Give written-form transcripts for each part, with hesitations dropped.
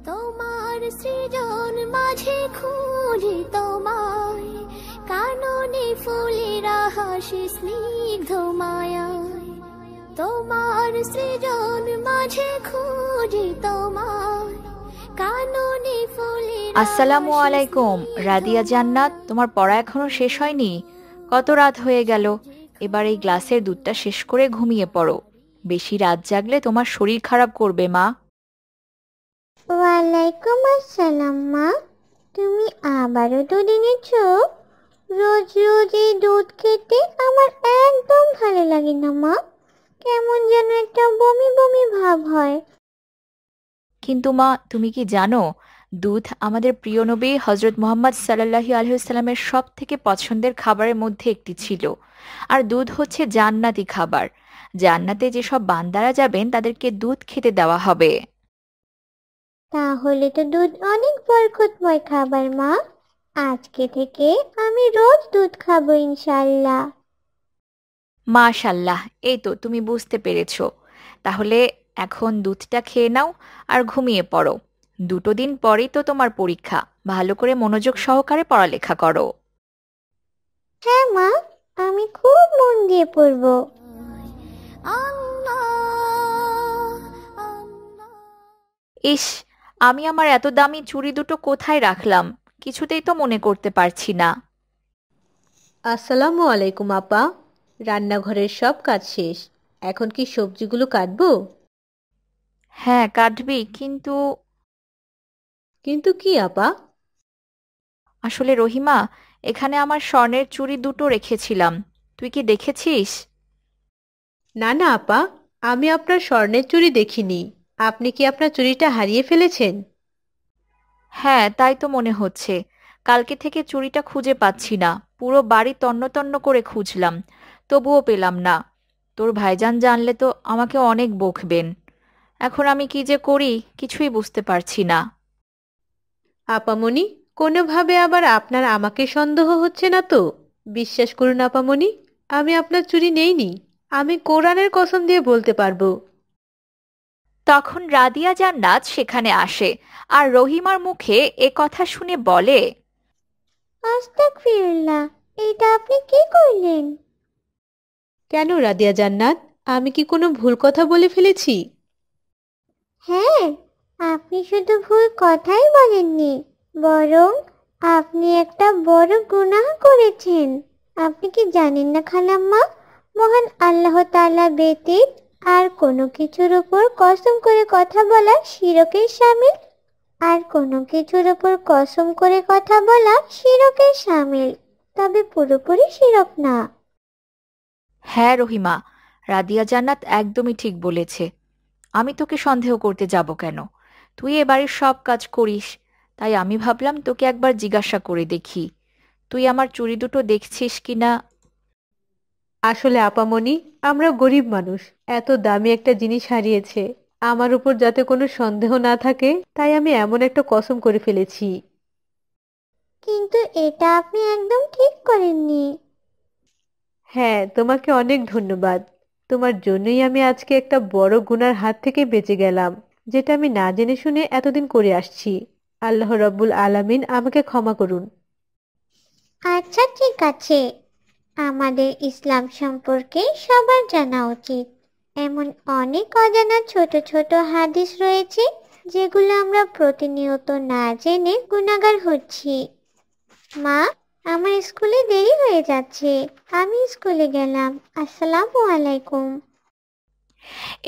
তোমার সৃজন মাঝে খুঁজি তোমায়, কাননে ফুলেরা হাসি স্নিগ্ধ মায়ায়। তোমার সৃজন মাঝে খুঁজি তোমায়, কাননে ফুলেরা। আসসালামু আলাইকুম রাদিয়া জান্নাত, তোমার পড়া এখনো শেষ হয়নি? কত রাত হয়ে গেল। এবার এই গ্লাসের দুধটা শেষ করে ঘুমিয়ে পড়ো। বেশি রাত জাগলে তোমার শরীর খারাপ করবে মা। ওয়ালাইকুম আসসালাম মা, তুমি আবারও দুধ এনেছো? রোজ রোজ এই দুধ খেতে আমার একদম ভালো লাগে না মা, কেমন যেন একটা বমি বমি ভাব হয়। কিন্তু মা, তুমি কি জানো দুধ আমাদের প্রিয় নবী হজরত মুহাম্মদ সাল্লাল্লাহু আলাইহি ওয়াসাল্লামের সব থেকে পছন্দের খাবারের মধ্যে একটি ছিল। আর দুধ হচ্ছে জান্নাতি খাবার। জান্নাতে যেসব বান্দারা যাবেন তাদেরকে দুধ খেতে দেওয়া হবে। তাহলে তো দুধ অনেক বরকতময় খাবার মা, আজকে থেকে আমি রোজ দুধ খাবো ইনশাআল্লাহ। মাশাল্লাহ, এই তো তুমি বুঝতে পেরেছো। তাহলে এখন দুধটা খেয়ে নাও আর ঘুমিয়ে পড়ো। 2 দিন পরেই তো তোমার পরীক্ষা, ভালো করে মনোযোগ সহকারে পড়ালেখা করো। হ্যাঁ মা, আমি খুব মন দিয়ে পড়বো। আল্লাহ আল্লাহ। ইস, আমি আমার এত দামি চুড়ি দুটো কোথায় রাখলাম? কিছুতেই তো মনে করতে পারছি না। আসসালামু আলাইকুম আপা, রান্নাঘরের সব কাজ শেষ। এখন কি সবজিগুলো কাটবো? হ্যাঁ কাটবি, কিন্তু কিন্তু কি আপা? আসলে রহিমা, এখানে আমার স্বর্ণের চুড়ি দুটো রেখেছিলাম। তুই কি দেখেছিস? না না আপা, আমি আপনার স্বর্ণের চুড়ি দেখিনি। আপনি কি আপনার চুড়িটা হারিয়ে ফেলেছেন? হ্যাঁ, তাই তো মনে হচ্ছে। কালকে থেকে চুড়িটা খুঁজে পাচ্ছি না। পুরো বাড়ি তন্ন তন্ন করে খুঁজলাম, তবুও পেলাম না। তোর ভাইজান জানলে তো আমাকে অনেক বকবেন। এখন আমি কি যে করি কিছুই বুঝতে পারছি না। আপামনি, কোনোভাবে আবার আপনার আমাকে সন্দেহ হচ্ছে না তো? বিশ্বাস করুন আপামনি, আমি আপনার চুড়ি নেইনি। আমি কোরআনের কসম দিয়ে বলতে পারবো। তখন রাদিয়া জান্নাত সেখানে আসে আর রহিমার মুখে এ কথা শুনে বলে, আস্তাগফিরুল্লাহ, এটা আপনি কি করলেন? কেন রাদিয়া জান্নাত, আমি কি কোনো ভুল কথা বলে ফেলেছি? হ্যাঁ, আপনি শুধু ভুল কথাই বলেননি, বরং আপনি একটা বড় গুনাহ করেছেন। আপনি কি জানেন না খালাম্মা, মহান আল্লাহ তাআলা ব্যতীত আর কোনো কিছুর উপর কসম করে কথা বলা শিরকের শামিল। আর কোনো কিছুর উপর কসম করে কথা বলা শিরকের শামিল, তবে পুরোপুরি শিরক না। হ্যাঁ রহিমা, রাদিয়া জান্নাত একদমই ঠিক বলেছে। আমি তোকে সন্দেহ করতে যাব কেন? তুই এ বাড়ির সব কাজ করিস, তাই আমি ভাবলাম তোকে একবার জিজ্ঞাসা করে দেখি তুই আমার চুড়ি দুটো দেখছিস কিনা। আসলে আপামনি, আমরা গরিব মানুষ, এত দামি একটা জিনিস হারিয়েছে। আমার উপর যাতে কোনো সন্দেহ না থাকে, তাই আমি এমন একটা কসম করে ফেলেছি। কিন্তু এটা আপনি একদম ঠিক করেননি। হ্যাঁ, তোমাকে অনেক ধন্যবাদ। তোমার জন্যই আমি আজকে একটা বড় গুনার হাত থেকে বেঁচে গেলাম, যেটা আমি না জেনে শুনে এতদিন করে আসছি। আল্লাহ রব্বুল আলামিন আমাকে ক্ষমা করুন। আচ্ছা ঠিক আছে, আমাদের ইসলাম সম্পর্কে সবার জানা উচিত। এমন অনেক অজানা ছোট ছোট হাদিস রয়েছে যেগুলো আমরা প্রতিনিয়ত না জেনে গুনাহগার হচ্ছি। মা, আমার স্কুলে দেরি হয়ে যাচ্ছে, আমি স্কুলে গেলাম। আসসালামু আলাইকুম।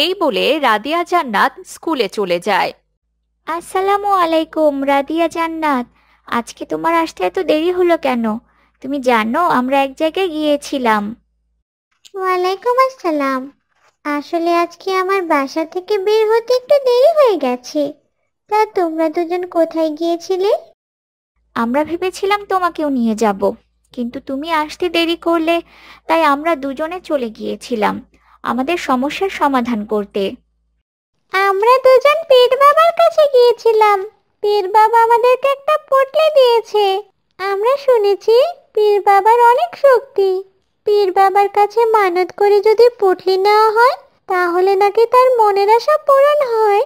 এই বলে রাদিয়া জান্নাত স্কুলে চলে যায়। আসসালামু আলাইকুম রাদিয়া জান্নাত, আজকে তোমার আসতে এত দেরি হলো কেন? তুমি জানো আমরা এক জায়গায় গিয়েছিলাম। ওয়ালাইকুম আসসালাম। আসলে আজকে আমার বাসা থেকে বের হতে একটু দেরি হয়ে গেছে। তা তোমরা দুজন কোথায় গিয়েছিলে? আমরা ভেবেছিলাম তোমাকেও নিয়ে যাব, কিন্তু তুমি আসতে দেরি করলে, তাই আমরা দুজনে চলে গিয়েছিলাম আমাদের সমস্যার সমাধান করতে। আমরা দুজন পীর বাবার কাছে গিয়েছিলাম। পীর বাবা আমাদেরকে একটা পটলি দিয়েছে। আমরা শুনেছি পীর বাবার অনেক শক্তি। পীর বাবার কাছে মানত করে যদি পটলি নেওয়া হয়, তাহলে নাকি তার মনের আশা পূরণ হয়।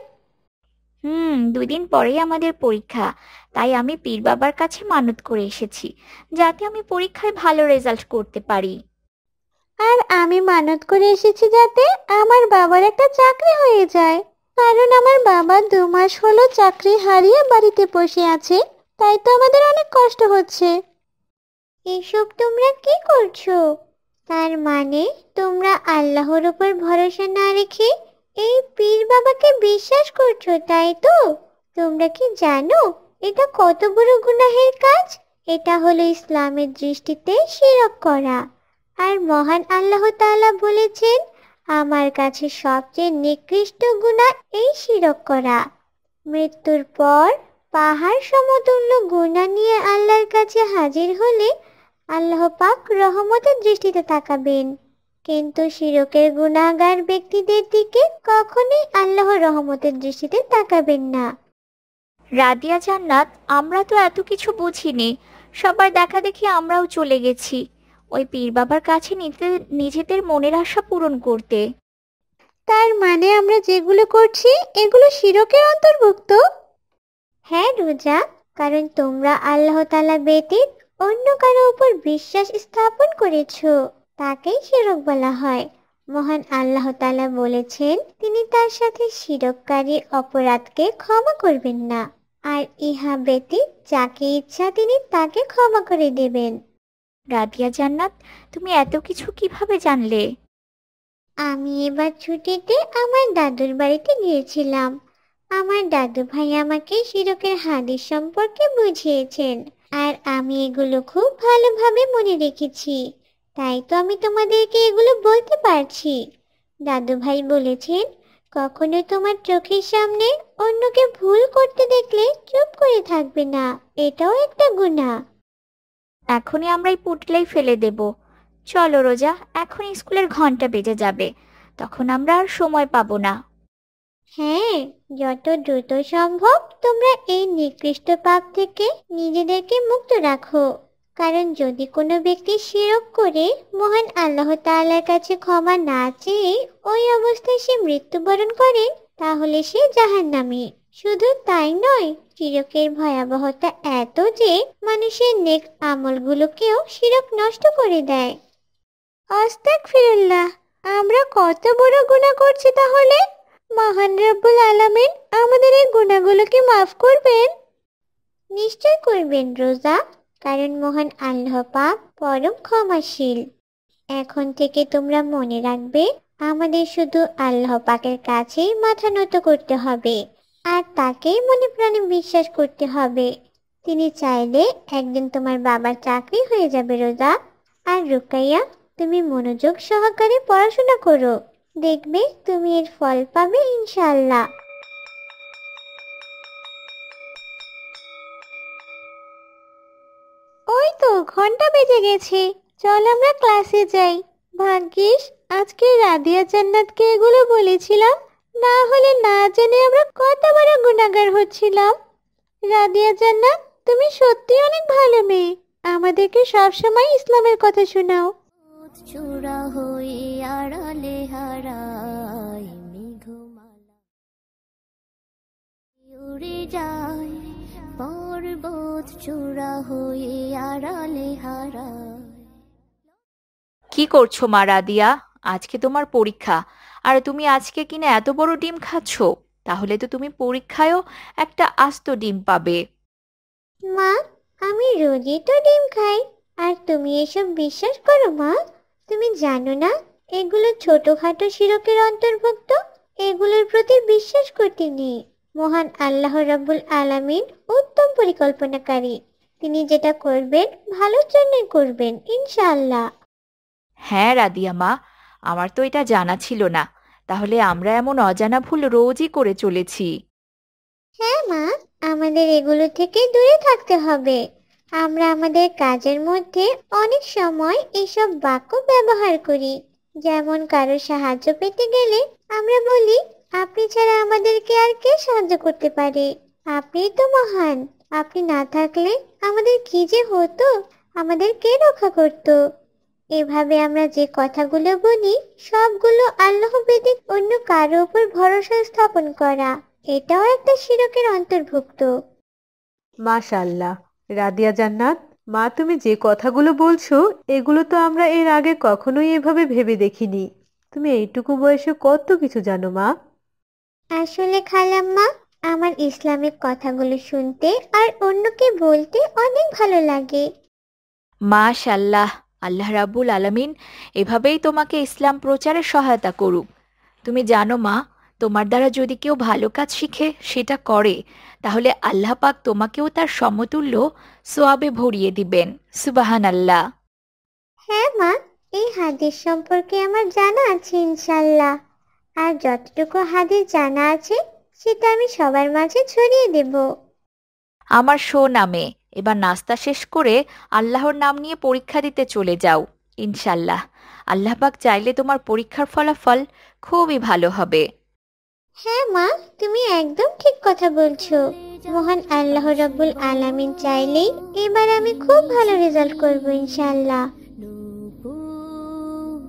দুদিন পরেই আমাদের পরীক্ষা, তাই আমি পীর বাবার কাছে মানত করে এসেছি যাতে আমি পরীক্ষায় ভালো রেজাল্ট করতে পারি। আর আমি মানত করে এসেছি যাতে আমার বাবার একটা চাকরি হয়ে যায়, কারণ আমার বাবা 2 মাস হলো চাকরি হারিয়ে বাড়িতে বসে আছে, তাই তো আমাদের অনেক কষ্ট হচ্ছে। এসব তোমরা কি করছো? তার মানে তোমরা আল্লাহর উপর ভরসা না রেখে এই পীর বাবাকে বিশ্বাস করছো, তাই তো? তোমরা কি জানো এটা কত বড় গুনাহের কাজ? এটা হলো ইসলামের দৃষ্টিতে শিরক করা। আর মহান আল্লাহ তাআলা বলেছেন, আমার কাছে সবচেয়ে নিকৃষ্ট গুনাহ এই শিরক করা। মৃত্যুর পর পাহাড় সমতুল্য গুনাহ নিয়ে আল্লাহর কাছে হাজির হলে আল্লাহ পাক রহমতের দৃষ্টিতে তাকাবেন, কিন্তু শিরকের গুনাহগার ব্যক্তিদের দিকে কখনোই আল্লাহ রহমতের দৃষ্টিতে তাকাবেন না। রাদিয়া জান্নাত, আমরা তো এত কিছু বুঝিনি, সবার দেখা দেখি আমরাও চলে গেছি ওই পীর বাবার কাছে নিজেদের মনের আশা পূরণ করতে। তার মানে আমরা যেগুলো করছি এগুলো শিরকের অন্তর্ভুক্ত? হ্যাঁ রোজা, কারণ তোমরা আল্লাহ তাআলা ব্যতীত অন্য কারো উপর বিশ্বাস স্থাপন করেছো, তাকেই শিরক বলা হয়। মহান আল্লাহ তাআলা বলেছেন, তিনি তার সাথে শিরককারী অপরাধকে ক্ষমা করবেন না, আর ইহা ব্যতীত যাকে ইচ্ছা তিনি তাকে ক্ষমা করে দেবেন। রাদিয়া জান্নাত, তুমি এত কিছু কিভাবে জানলে? আমি এবার ছুটিতে আমার দাদুর বাড়িতে গিয়েছিলাম। আমার দাদু ভাই আমাকে শিরকের হাদিস সম্পর্কে বুঝিয়েছেন, আর আমি এগুলো খুব ভালোভাবে মনে রেখেছি, তাই তো আমি তোমাদেরকে এগুলো বলতে পারছি। দাদু ভাই বলেছেন, কখনো তোমার চোখের সামনে অন্যকে ভুল করতে দেখলে চুপ করে থাকবে না, এটাও একটা গুনাহ। এখনই আমরা এই পুটলাই ফেলে দেব। চলো রোজা, এখন স্কুলের ঘন্টা বেজে যাবে, তখন আমরা আর সময় পাবো না। হ্যাঁ, যত দ্রুত সম্ভব তোমরা এই নিকৃষ্ট পাপ থেকে নিজেদেরকে মুক্ত রাখো, কারণ যদি কোনো ব্যক্তি শিরক করে মহান আল্লাহ তাআলার কাছে ক্ষমা না চেয়ে ওই অবস্থায় সে মৃত্যুবরণ করে, তাহলে সে জাহান্নামী। শুধু তাই নয়, শিরকের ভয়াবহতা এত যে মানুষের নেক আমলগুলোকেও শিরক নষ্ট করে দেয়। আস্তাগফিরুল্লাহ, আমরা কত বড় গুনাহ করছি তাহলে! মহান রব্বুল আলামিন আমাদের এই গুনাহগুলোকে মাফ করবেন। নিশ্চয় করবেন রোজা, কারণ মহান আল্লাহ পাক পরম ক্ষমাশীল। এখন থেকে তোমরা মনে রাখবে, আমাদের শুধু আল্লাহ পাকের কাছেই মাথা নত করতে হবে, আর তাকেই মনে প্রাণে বিশ্বাস করতে হবে। তিনি চাইলে একদিন তোমার বাবার চাকরি হয়ে যাবে রোজা। আর রুকাইয়া, তুমি মনোযোগ সহকারে পড়াশোনা করো, দেখবে তুমি এর ফল পাবে ইনশাআল্লাহ। ওই তো ঘন্টা বেজে গেছে, চল আমরা ক্লাসে যাই। ভাগ্যিস আজকে রাদিয়া জান্নাতকে এগুলো বলেছিলাম, না হলে না জেনে আমরা কত বড় গুনাহগার হচ্ছিলাম। রাদিয়া জান্নাত, তুমি সত্যি অনেক ভালো মেয়ে, আমাদেরকে সবসময় ইসলামের কথা শোনাও। চূড়া হয়ে আড়ালে হারায় মেঘমালা উড়ে যায়, পর্বত চূড়া হয়ে আড়ালে হারায়। কি করছো মা রাদিয়া? আজকে তোমার পরীক্ষা, আর তুমি আজকে কিনা এত বড় ডিম খাচ্ছো? তাহলে তো তুমি পরীক্ষায়ও একটা আস্ত ডিম পাবে। মা, আমি রোজই তো ডিম খাই, আর তুমি এসব বিশ্বাস করো মা? তুমি জানো না এগুলো ছোটখাটো শিরকের অন্তর্ভুক্ত? এগুলোর প্রতি বিশ্বাস করতে নেই। মহান আল্লাহ রাব্বুল আলামিন উত্তম পরিকল্পনাকারী, তিনি যেটা করবেন ভালোর জন্যই করবেন ইনশাআল্লাহ। হ্যাঁ রাদিয়া মা, আমার তো এটা জানা ছিল না। তাহলে আমরা এমন অজানা ভুল রোজই করে চলেছি। হ্যাঁ মা, আমাদের এগুলো থেকে দূরে থাকতে হবে। আমরা আমাদের কাজের মধ্যে অনেক সময় এসব বাক্য ব্যবহার করি, যেমন কারো সাহায্য পেতে গেলে আমরা বলি, আপনি ছাড়া আমাদেরকে আর কে সাহায্য করতে পারে? আপনিই তো মহান, আপনি না থাকলে আমাদের কি যে হতো, আমাদের কে রক্ষা করত? এভাবে আমরা যে কথাগুলো বলি সবগুলো আল্লাহ ব্যতীত অন্য কারো উপর ভরসা স্থাপন করা। এটাও একটা শিরকের অন্তর্ভুক্ত। মাশাআল্লাহ। রাদিয়া জান্নাত, মা তুমি যে কথাগুলো বলছো এগুলো তো আমরা এর আগে কখনোই এভাবে ভেবে দেখিনি। তুমি এইটুকু বয়সে কত কিছু জানো মা। আসলে খালাম্মা, আমার ইসলামিক কথাগুলো শুনতে আর অন্যকে বলতে অনেক ভালো লাগে। মাশাআল্লাহ, আল্লাহ রাব্বুল আলামিন এভাবেই তোমাকে ইসলাম প্রচারে সহায়তা করুক। তুমি জানো মা, তোমার দ্বারা যদি কেউ ভালো কাজ শিখে সেটা করে, তাহলে আল্লাহ পাক তোমাকেও তার সমতুল্য সোয়াবে ভরিয়ে দিবেন। সুবহানাল্লাহ। হ্যাঁ মা, এই হাদিস সম্পর্কে আমার জানা আছে ইনশাল্লাহ। আর যতটুকু হাদিস জানা আছে সেটা আমি সবার মাঝে ছড়িয়ে দেব। আমার নামে এবার নাস্তা শেষ করে আল্লাহর নাম নিয়ে পরীক্ষা দিতে চলে যাও। ইনশাল্লাহ আল্লাহ পাক চাইলে তোমার পরীক্ষার ফলাফল খুবই ভালো হবে। হ্যাঁ মা, তুমি একদম ঠিক কথা বলছো। মহান আল্লাহ রাব্বুল আলামিন চাইলেই এবার আমি খুব ভালো রেজাল্ট করব ইনশাআল্লাহ। নূপুর